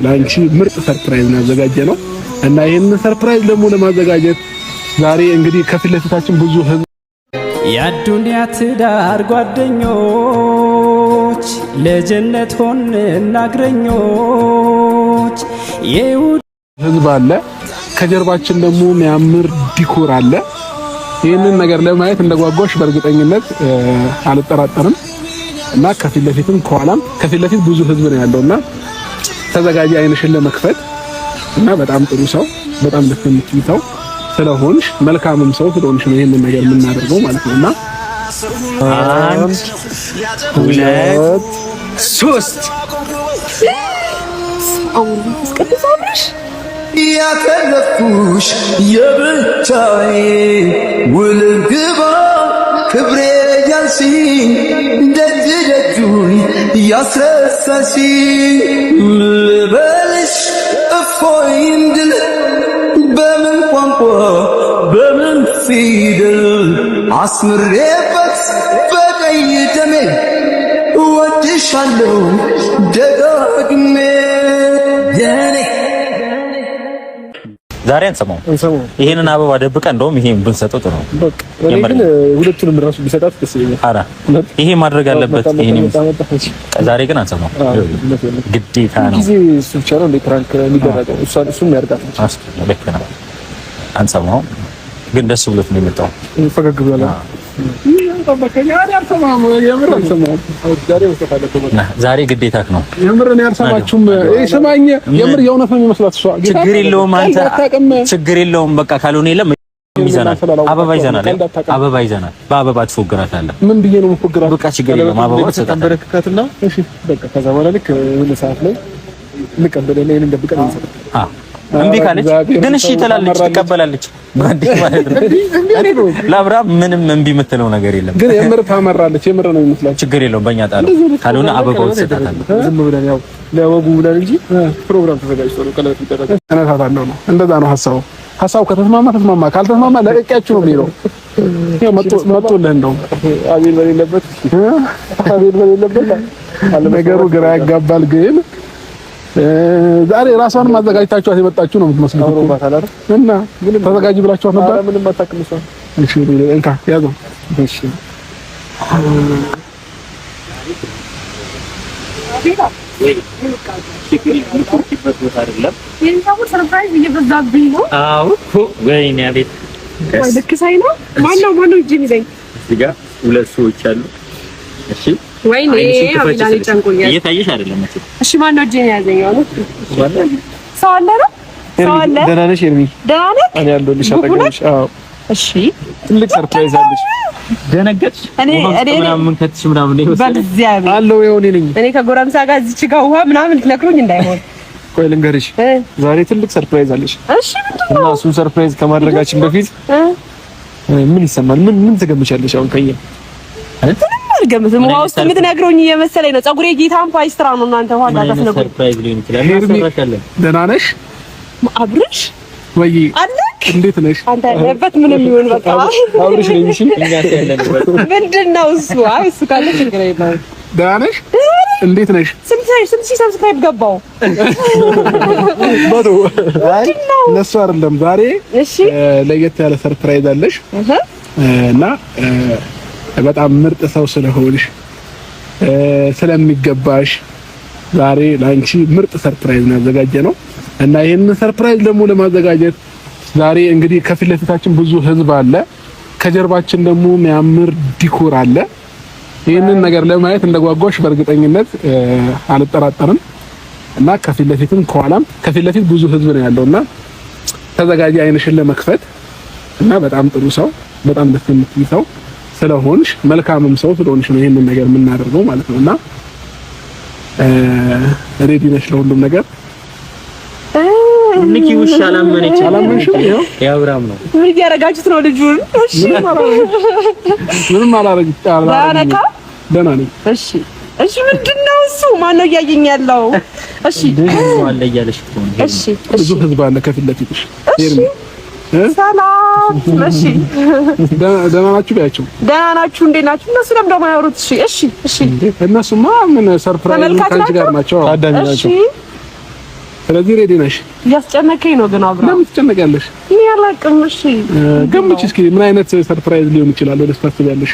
ላንቺ ምርጥ ሰርፕራይዝ ነው ያዘጋጀነው እና ይሄንን ሰርፕራይዝ ደግሞ ለማዘጋጀት ዛሬ እንግዲህ ከፊት ለፊታችን ብዙ ህዝብ የአዱንያ ትዳር ጓደኞች ለጀነት ሆን እናግረኞች ህዝብ አለ። ከጀርባችን ደግሞ የሚያምር ዲኮር አለ። ይሄንን ነገር ለማየት እንደጓጓሽ በእርግጠኝነት አልጠራጠርም እና ከፊት ለፊትም ከኋላም ከፊት ለፊት ብዙ ህዝብ ነው ያለውና ተዘጋጂ አይንሽን ለመክፈት እና በጣም ጥሩ ሰው በጣም ደስ የምትይ ሰው ስለሆንሽ መልካምም ሰው ስለሆንሽ ነው ይሄንን ነገር የምናደርገው ማለት ነውና 1 2 3 እስከተዛምሽ ያከለፍኩሽ የብቻዬ ውልግባ ክብሬ ያንሲ ደጅደጁን ያስረሳሽ ልበልሽ እፎይ እንድል በምን ቋንቋ በምን ፊደል አስምሬበት በቀይ ደሜ እወድሻለሁ ደጋግሜ የኔ ዛሬ አንሰማው ይሄንን አበባ ደብቀ እንደውም ይሄን ብንሰጠው ጥሩ ነው። በቃ ግን ሁለቱንም ራሱ ቢሰጣት ደስ ይለኛል። አራ ይሄ ማድረግ አለበት። ይሄን ዛሬ ግን አንሰማው ግዴታ ነው። ጊዜ እሱ ብቻ ነው እንደ ፕራንክ የሚደረገው እሱም ያርጋት ልክ ነው። አንሰማው ግን ደስ ብሎት ነው የመጣው። ፈገግ ብሏል። ዛሬ ግዴታክ ነው። የምር ነው ያልሰማችሁም። ሰማኝ የምር የእውነት ነው የሚመስላት እሷ። ችግር የለውም አንተ ችግር የለውም በቃ ካልሆነ የለም ይዘናል። አበባ ይዘናል። አበባ ይዘናል። በአበባ ትፎግራታለህ። ምን ብዬ ነው የምፎግራት? በቃ ችግር የለውም አበባ ተቀበረክካትና እሺ በቃ ከዛ በኋላ ልክ የሆነ ሰዓት ላይ እንቀበለና ይሄን እንደብቀን እንሰጣለን። እምቢ ካለች ግን እሺ ትላለች፣ ትቀበላለች። ባንዴ ማለት ነው ለአብርሃም ምንም እምቢ የምትለው ነገር የለም። ግን የምር ታመራለች። የምር ነው የሚመስላት። ችግር የለውም በእኛ ጣለው ካልሆነ አበባው ትሰጣታለህ። ዝም ብለን ያው ለወጉ ብለን እንጂ ፕሮግራም ተዘጋጅቶ ነው ቀለበት ይደረጋል። እነታታለሁ ነው እንደዛ ነው ሀሳቡ ከተስማማ ተስማማ፣ ካልተስማማ ለቀቂያችሁ ነው የሚለው። ያው መጥቶልህ እንደው አቤል በሌለበት ነገሩ ግራ ያጋባል። ግን ዛሬ ራሷንም አዘጋጅታችሁ የመጣችሁ ነው የምትመስለው እና ተዘጋጅ ብላችሁ ነበር። ምንም አታክልሷ። እሺ እንካ ያዘው። እሺ ሰርፕራይዝ እየበዛብኝ ነው። አዎ ወይኔ አቤት ልክ ሳይ ነው። ማነው እጅን ይዘኝ እዚህ ጋር ሁለት ሰዎች አሉ። እሺ ወይኔ አብላሊ ጨንቆኛል። እየታየሽ አይደለም እሺ። እሺ ማነው እጅን ያዘኝ? አሁን ሰው አለ ነው ሰው አለ። ደህና ነሽ ኤርሚ? ደህና ነሽ? እኔ ያለሁልሽ አጠገብሽ። አዎ እሺ። ትልቅ ሰርፕራይዝ አለሽ። ደነገጥሽ? እኔ ምናምን ከተሽ ምናምን ነው በእግዚአብሔር አለው የሆነ ነኝ እኔ ከጎረምሳ ጋር እዚች ጋር ውሃ ምናምን ልትነክሩኝ እንዳይሆን። ቆይ ልንገርሽ፣ ዛሬ ትልቅ ሰርፕራይዝ አለሽ። እሺ ምንድን ነው? እና እሱን ሰርፕራይዝ ከማድረጋችን በፊት ምን ይሰማል? ምን ትገምቻለሽ? አሁን ከየ አልገምትም። ውሃ ውስጥ የምትነግሩኝ እየመሰለኝ ነው። ፀጉሬ ጌታን ፓይስትራ ነው። እናንተ ውሃ እንዳታስነግሩኝ። ሰርፕራይዝ ሊሆን ይችላል። እናሰራሻለን። ደህና ነሽ አብርሽ? ወይ አለክ? እንዴት ነሽ? አንተ ያለበት ምንም ይሁን በቃ አብርሽ ነኝ። እሺ እኛ ያለንበት ምንድነው እሱ? አይ እሱ ካለ ችግር የለም። ደህና ነሽ? እንዴት ነሽ? ስንት ሰብስክራይብ ገባው? ባዶ ለሱ አይደለም ዛሬ ለየት ያለ ሰርፕራይዝ አለሽ እና በጣም ምርጥ ሰው ስለሆንሽ ስለሚገባሽ ዛሬ ላንቺ ምርጥ ሰርፕራይዝ ነው ያዘጋጀነው እና ይሄንን ሰርፕራይዝ ደግሞ ለማዘጋጀት ዛሬ እንግዲህ ከፊት ለፊታችን ብዙ ህዝብ አለ። ከጀርባችን ደግሞ የሚያምር ዲኮር አለ። ይሄንን ነገር ለማየት እንደጓጓሽ በእርግጠኝነት አልጠራጠርም እና ከፊት ለፊትም ከኋላም ከፊት ለፊት ብዙ ህዝብ ነው ያለውና ተዘጋጂ አይንሽን ለመክፈት እና በጣም ጥሩ ሰው በጣም ደስ የምትይ ሰው ስለሆንሽ መልካምም ሰው ስለሆንሽ ነው ይሄንን ነገር የምናደርገው ማለት ነውና ሬዲ ነሽ ለሁሉም ነገር? ንኪ ውሻ አላመንሽም? ያብራም ነው ምን እያደረጋችሁት ነው ልጁን? እሺ ምንም አላረጋችሁት። ደህና ነኝ። እሺ ምንድነው እሱ? ማነው እያየኝ ያለው? እሺ አለ እያለሽ ነው። እሺ ብዙ ህዝብ አለ ከፊት ለፊትሽ። ሰላም። እሺ ደህና ናችሁ? ቢያቸው ደህና ናችሁ? እንዴት ናችሁ? እነሱ ለምን ደሞ ያወሩት? እሺ እነሱማ ምን ሰርፕራይዝ ካንቺ ጋር ናቸው። ታዳሚ ናቸው። ስለዚህ ሬዲ ነሽ? ያስጨነቀኝ ነው ግን አብራ ለምን ትጨነቂያለሽ? እኔ አላውቅም። እሺ ገምች እስኪ ምን አይነት ሰርፕራይዝ ሊሆን ይችላል? ወደስ ታስቢያለሽ?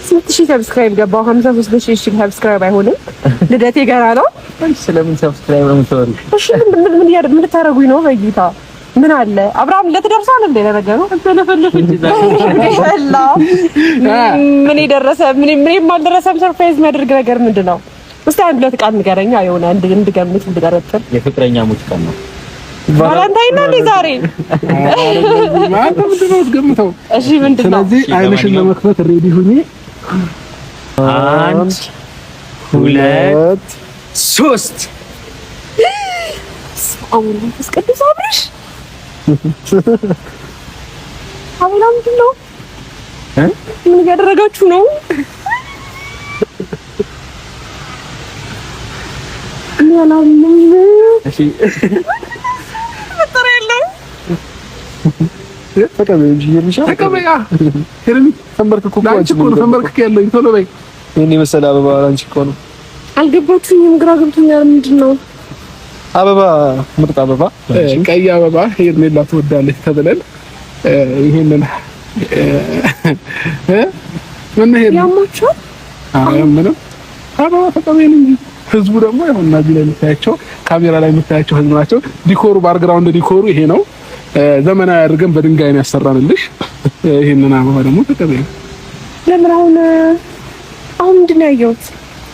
6000 ሰብስክራይብ ገባው 53000 ሰብስክራይብ አይሆንም። ልደቴ ገና ነው። ስለምን ሰብስክራይብ ነው የምትወሪ? እሺ ምን ልታረጉኝ ነው? በጌታ ምን አለ አብርሃም ለተደርሳል እንደ ነገሩ ተለፈልፍ እንጂ ምን ይደረሰ ምን የማልደረሰም ሰርፕራይዝ የሚያደርግ ነገር ምንድነው? እስቲ አንድ ሁለት ቃል ንገረኛ። የሆነ እንድገምት እንድጠረጥር። የፍቅረኛ ሙጭቀን ነው ቫለንታይን ነው እንዴ ዛሬ? ማታ ምንድነው ገምተው? እሺ ምንድነው? ስለዚህ አይንሽን ለመክፈት ሬዲ ሁኚ። 1 2 3 አሁን እስከዚህ አብርሽ አሁን ምንድነው? ምን እያደረጋችሁ ነው? እሺ ተቀበይ እንጂ የምሻ ተቀበያ ሄርሚ ተንበርክኩ ተንበርክክ ያለኝ ቶሎ በይ። እኔ መሰለ አበባ አንቺ እኮ ነው አልገባችሁኝም። ግራ ገብቶኛል። ምንድነው? አበባ ምርጥ አበባ ቀይ አበባ ሄርሜላ ትወዳለች ተብለን ይሄንን ምን ነው ያማችሁ? አይ ምንም አበባ ተቀበይኝ እንጂ ህዝቡ ደግሞ ይሁንና እዚህ ላይ የምታያቸው ካሜራ ላይ የምታያቸው ህዝብ ናቸው። ዲኮሩ ባክግራውንድ ዲኮሩ ይሄ ነው። ዘመናዊ አድርገን በድንጋይ ነው ያሰራንልሽ። ይሄንን አበባ ደግሞ ተቀበይ። ለምን አሁን ምንድን ነው ያየሁት?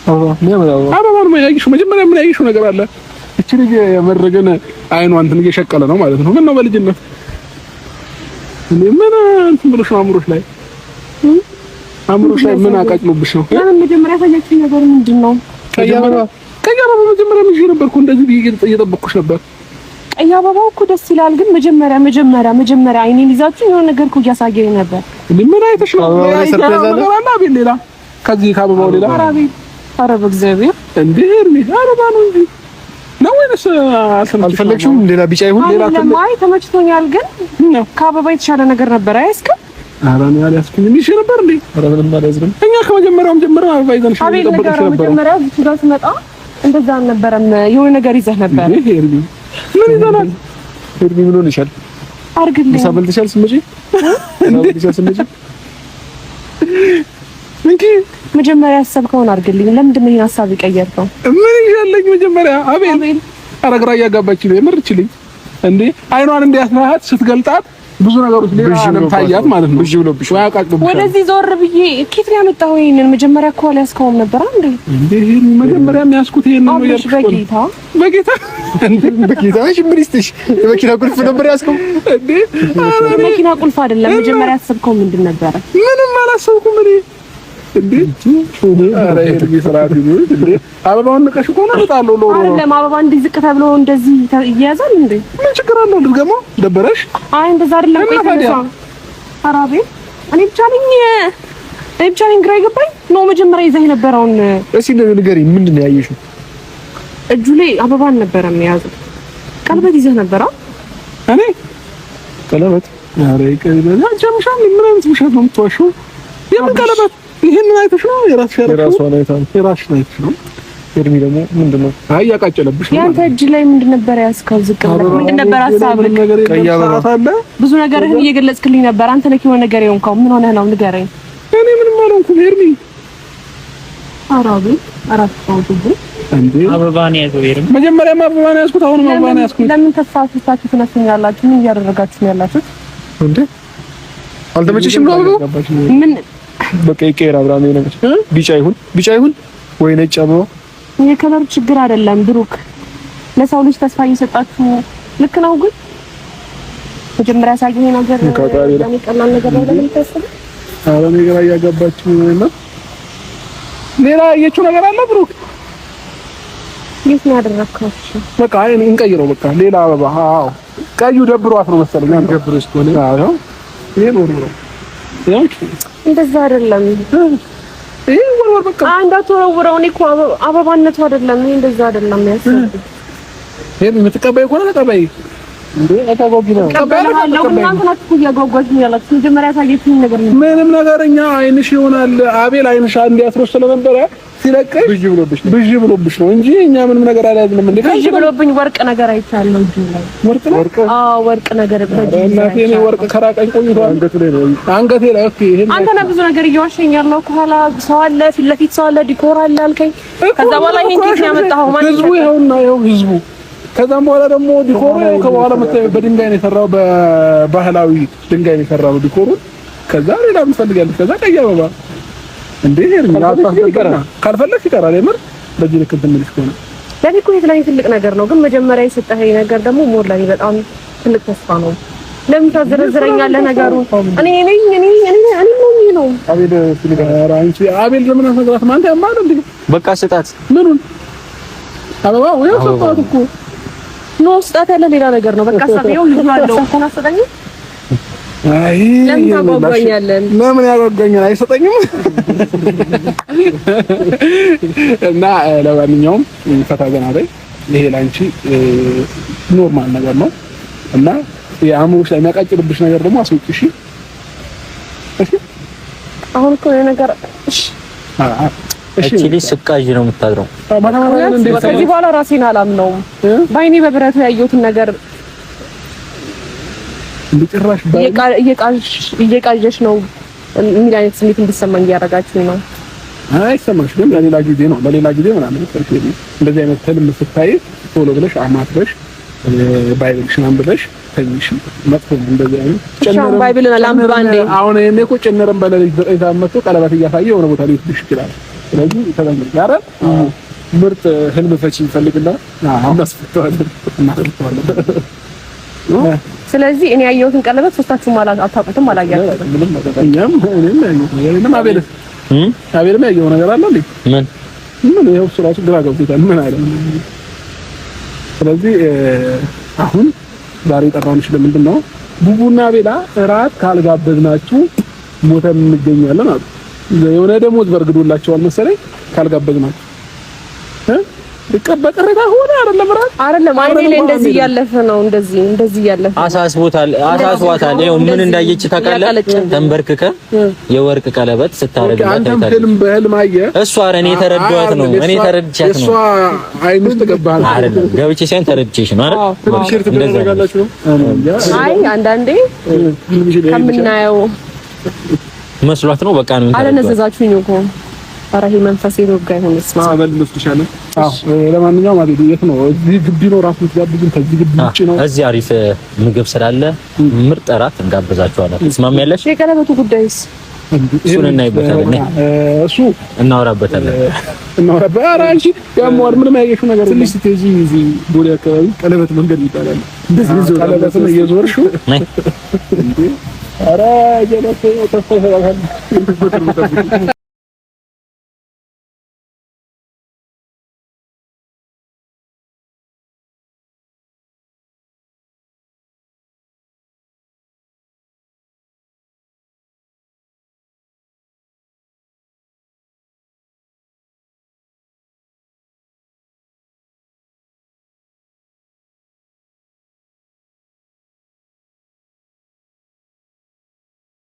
አበባ ነው ያየሽው? መጀመሪያ ምን ያየሽው ነገር አለ? እቺ ልጅ የመረገን አይኗ እንትን እየሸቀለ ነው ማለት ነው። ምን ነው በልጅነት ምን እንትን ብለሽ ነው አእምሮሽ ላይ ምን አቃጭሎብሽ ነው? ለምን መጀመሪያ ያሳያችኝ ነገር ምንድን ነው? ቀይ አበባ መጀመሪያ ምን ይሄ ነበርኩ እንደዚህ እየጠበቅኩሽ ነበር። ቀይ አበባው እኮ ደስ ይላል፣ ግን መጀመሪያ አይኔን ይዛችሁ የሆነ ነገር እኮ እያሳየኝ ነበር። ምን አይተሽ ነው? ሰርፕራይዝ አለ አቤል? ሌላ ከዚህ ከአበባው ሌላ? ኧረ በእግዚአብሔር እንዴ እርሚ አበባ ነው እንጂ ነው ወይስ አልፈለግሽውም? ሌላ ቢጫ ይሁን ሌላ ለማይ ተመችቶኛል፣ ግን ከአበባ የተሻለ ነገር ነበር። አይስከም ኧረ ነው ያልያዝኩኝ እንዴ ነበር እንዴ? ኧረ ምንም አልያዝኩም። እኛ ከመጀመሪያውም ጀምረን አበባ ይዘንሽ እየጠበቅሽ ነበር። መጀመሪያው ብቻ ስመጣ እንደዛ አልነበረም። የሆነ ነገር ይዘህ ነበር። ይሄ እርሚ ምን ይዘናል? እርሚ ምን ሆነሻል? አርግልኝ ሳበልተሻል ስመጪ እንጂ መጀመሪያ ያሰብከውን አርግልኝ። ለምንድን ነው ይሄን ሐሳብ የቀየርከው? ምን ይሻለኝ መጀመሪያ አቤል አረግራ እያጋባችኝ ነው የምርችልኝ እንዴ? አይኗን እንዲያስራሃት ስትገልጣት ብዙ ነገሮች ሌላ ዓለም ታያት ማለት ነው። ብዥ ብሎብሽ ወይ አቃቅሎብሽ ወደዚህ ዞር ብዬ ኬት ነው ያመጣው? ይሄንን መጀመሪያ እኮ አልያዝከውም ነበር እንዴ? ይሄን መጀመሪያ የሚያስኩት ይሄን ነው ያልኩት። በጌታ እሺ፣ ምን ይስጥሽ? የመኪና ቁልፍ ነበር ያስከው እንዴ? የመኪና ቁልፍ አይደለም። መጀመሪያ ያሰብከው ምንድን ነበረ? ምንም አላሰብኩም እኔ እንዴ። ኧረ ይሄ ቢሰራት ይሁን እንዴ። አበባውን ንቀሽ እኮ ነው ልጣለው ነው አይደለም። አበባ እንዲህ ዝቅ ተብሎ እንደዚህ ይያዛል እንዴ? ምን ችግር አለው? ልድገመው? ደበረሽ? አይ እንደዛ አይደለም። አራቤ እኔ ብቻ ነኝ ግራ ይገባኝ ነው። መጀመሪያ ይዘህ የነበረውን እስኪ ንገሪኝ፣ ምንድን ነው ያየሽው? እጁ ላይ አበባን ነበር የያዘው። ቀለበት ይዘህ ነበር? እኔ ቀለበት? ኧረ ቀለበት አንቺ ምን አይነት ውሸት ነው የምትዋሽው? የምን ቀለበት? ይሄንን አይተሽ ነው? የራስሽን አይተሽ ነው? እድሜ ደግሞ ምንድነው? አይ ያቃጨለብሽ ነው። ያንተ እጅ ላይ ምንድን ነበር ያስከው? ዝቅ ብለህ ምንድን ነበር ሐሳብህ? ብዙ ነገርህን እየገለጽክልኝ ነበር። አንተ ነህ የሆነ ነገር የሆንከው። ምን ሆነህ ነው? ንገረኝ። እኔ ምንም አልሆንኩም ኤርሚ። አራቢ እንዴ አበባ ነው ያዘው ኤርሚ። መጀመሪያም አበባ ነው ያዝኩት፣ አሁንም አበባ ነው ያዝኩት። ለምን ተፋታችሁ ትነሱኛላችሁ? ምን እያደረጋችሁ ነው ያላችሁት እንዴ? አልተመቸሽም ነው አበባው? ምን በቃ ይቀር አብራም የነገር ቢጫ ይሁን ወይ ነጭ አበባ የከለር ችግር አይደለም ብሩክ። ለሰው ልጅ ተስፋ እየሰጣችሁ ልክ ነው። ግን መጀመሪያ ሳይሆን ነገር ለኔ ቀላል ነገር ነው ለምን ታስብ? አረ ነገር ያጋባችሁ ነው። ሌላ ያየችው ነገር አለ ብሩክ? የት ነው ያደረከው? በቃ አይን እንቀይረው። በቃ ሌላ አበባ። አዎ ቀዩ ደብሯት ነው መሰለኝ። አንተ ደብሮሽ ከሆነ አዎ ይሄ ነው። እንደዛ አይደለም። ይሄ ወርወር በቃ እንዳትወረውረው። እኔ እኮ አበባነቱ አይደለም። ይሄ እንደዛ አይደለም ያሰብኩት። ይሄ የምትቀበይ ከሆነ ተቀበይ እንዴ? አታጓጉ ነው ቀበላለሁ። እናንተ ናችሁ እያጓጓችሁ ያላችሁ። መጀመሪያ ታየችኝ ነገር ነው። ምንም ነገርኛ አይንሽ ይሆናል። አቤል አይንሽ እንዲያስሮሽ ስለነበረ ሲለቀሽ ብዥ ብሎብሽ ነው እንጂ እኛ ምንም ነገር አልያዝንም። እንዴ ብዥ ብሎብኝ ወርቅ ነገር አይቻለሁ እንጂ ወርቅ ወርቅ ነገር እናቴ እኔ ወርቅ ከራቀኝ ቆይቷል። አንገቴ ላይ ኦኬ። አንተ ነህ ብዙ ነገር እየዋሸኝ ያለው። ከኋላ ሰው አለ፣ ፊት ለፊት ሰው አለ፣ ዲኮር አለ አልከኝ። ከዛ በኋላ ይሄን ኬት ነው ያመጣኸው ማለት ህዝቡ ይኸውና ይኸው ህዝቡ። ከዛም በኋላ ደግሞ ዲኮሩ ከበኋላ በድንጋይ ነው የሰራው፣ በባህላዊ ድንጋይ ነው የሰራው ዲኮሩ። ከዛ ሌላ ምን ፈልጋለች? ከዛ ቀይ አበባ እንዴ ካልፈለግሽ ይቀራል። የምር በዚህ ልክ እንትን ልጅ ከሆነ ለኔ እኮ የተለያየ ትልቅ ነገር ነው። ግን መጀመሪያ የሰጠኸኝ ነገር ደግሞ ሞር ለኔ በጣም ትልቅ ተስፋ ነው። ለምን ታዘረዝረኛለህ ነገሩ? እኔ ነው አቤል ለምን አስነግራት ማንተ ያማል እንዴ? በቃ ስጣት። ምኑን አበባ ወይ ሰጣት እኮ ነው ስጣት ያለ ሌላ ነገር ነው። በቃ ስጣት ይኸው ይዟለው እኮ አሰጠኝ። አይ ለምን ታጓጓኛለህ? ለምን ያጓጓኛል? አይሰጠኝም። እና ለማንኛውም ፈታ ገና ላይ ይሄ ላንቺ ኖርማል ነገር ነው እና የአእምሮሽ ላይ የሚያቃጭልብሽ ነገር ደግሞ አስወጪ። እሺ አሁን እኮ ነገር እሺ ልጅ ስቃዥ ነው የምታድረው። ከዚህ በኋላ ራሴን አላምነውም። በአይኔ በብረቱ ያየሁትን ነገር ጭራሽ እየቃዠሽ ነው የሚል አይነት ስሜት እንዲሰማኝ እያደረጋችሁኝ ነው። አይሰማሽ ግን ለሌላ ጊዜ ነው ለሌላ ጊዜ ምናምን እንደዚህ አይነት ህልም ስታይ ቶሎ ብለሽ አማትበሽ ባይብልሽን አንብበሽ ተኝሽ። መጥፎ ነው እንደዚህ አይነት ጨነረም ባይብልን አላምባ እንዴ አሁን እኔ እኮ ጨነረም በለልሽ 9 ሰዓት መጥቶ ቀለበት እያሳየ የሆነ ቦታ ላይ ይወስድሽ ይችላል። ስለዚህ ተጠንቀቂ። ያረ ምርጥ ህልም ፈቺ ይፈልግና እናስፈታዋለን። ስለዚህ እኔ ያየሁትን ቀለበት ሶስታችሁም አታውቁትም፣ አላያችሁትም። እኛም አቤልም ያየው ነገር አለ እንዴ? ምን ይኸው እሱ እራሱ ግራ ገብቶታል። ምን አለ? ስለዚህ አሁን ዛሬ የጠራሁሽ ለምንድን ነው? ቡቡና ቤላ እራት ካልጋበዝናችሁ ሞተን እንገኛለን አሉ። የሆነ ደሞዝ በርግዶላቸዋል መሰለኝ ካልጋበዝናችሁ በቅሬታ ሆነ አይደለም አይኔ ላይ እንደዚህ እያለፈ ነው። እንደዚህ እያለፈ አሳስቧታል። ይኸው ምን እንዳየች ታውቃለህ? ተንበርክከ የወርቅ ቀለበት ስታረግላት አይታለች። ህልም በህልም አየህ? እሷ እኔ ተረዳኋት ነው እኔ ተረድቻት ነው። እሷ አይን ውስጥ ገባህ አይደለም? ገብቼ ሳይሆን ተረድቼሽ ነው አይደል? ቲሸርት ትደረጋላችሁ። አይ አንዳንዴ ከምናየው መስሏት ነው። በቃ ነው አለነዘዛችሁኝ እኮ ኧረ ይሄ መንፈስ የወጋ ይሁን እስማ አበል መስልሻለ። ለማንኛውም አቤት የት ነው? እዚህ ግቢ ነው ራሱ ትጋብዙን? ከዚህ ግቢ ውጪ ነው? እዚህ አሪፍ ምግብ ስላለ ምርጥ እራት እንጋብዛችኋለን። ትስማሚያለሽ? የቀለበቱ ጉዳይስ እሱን እናይበታለን። እሱ እናወራበታለን። ኧረ አንቺ ያሟል ምንም ያየሽው ነገር ትንሽ ስትይዚ እዚህ ቦሌ አካባቢ ቀለበት መንገድ ይባላል። እንደዚህ ይዞ ቀለበት ነው እየዞርሽው እንዴ? ኧረ ጀለሰ ተፈሰራል